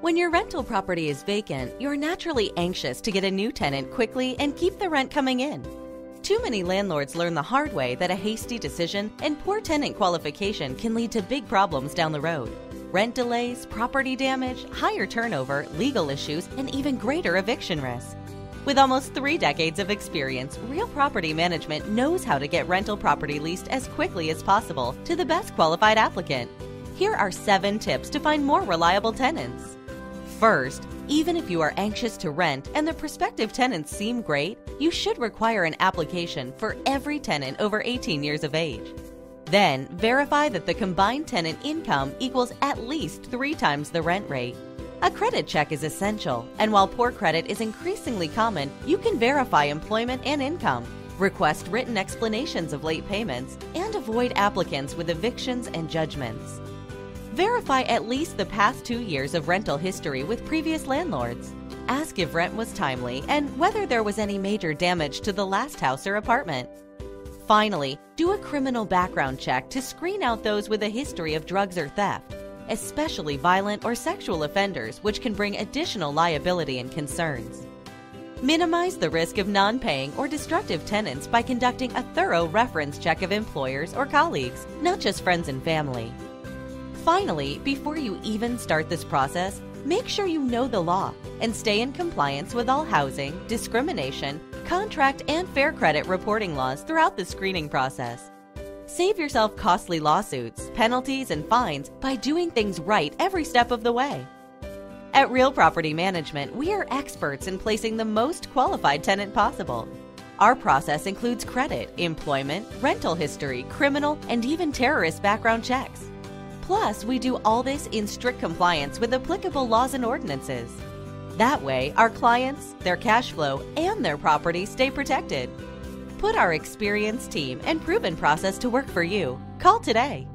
When your rental property is vacant, you're naturally anxious to get a new tenant quickly and keep the rent coming in. Too many landlords learn the hard way that a hasty decision and poor tenant qualification can lead to big problems down the road. Rent delays, property damage, higher turnover, legal issues, and even greater eviction risk. With almost 3 decades of experience, Real Property Management knows how to get rental property leased as quickly as possible to the best qualified applicant. Here are 7 tips to find more reliable tenants. First, even if you are anxious to rent and the prospective tenants seem great, you should require an application for every tenant over 18 years of age. Then, verify that the combined tenant income equals at least 3 times the rent rate. A credit check is essential, and while poor credit is increasingly common, you can verify employment and income, request written explanations of late payments, and avoid applicants with evictions and judgments. Verify at least the past 2 years of rental history with previous landlords. Ask if rent was timely and whether there was any major damage to the last house or apartment. Finally, do a criminal background check to screen out those with a history of drugs or theft, especially violent or sexual offenders, which can bring additional liability and concerns. Minimize the risk of non-paying or destructive tenants by conducting a thorough reference check of employers or colleagues, not just friends and family. Finally, before you even start this process, make sure you know the law and stay in compliance with all housing, discrimination, contract, and fair credit reporting laws throughout the screening process. Save yourself costly lawsuits, penalties, and fines by doing things right every step of the way. At Real Property Management, we are experts in placing the most qualified tenant possible. Our process includes credit, employment, rental history, criminal, and even terrorist background checks. Plus, we do all this in strict compliance with applicable laws and ordinances. That way, our clients, their cash flow, and their property stay protected. Put our experienced team and proven process to work for you. Call today.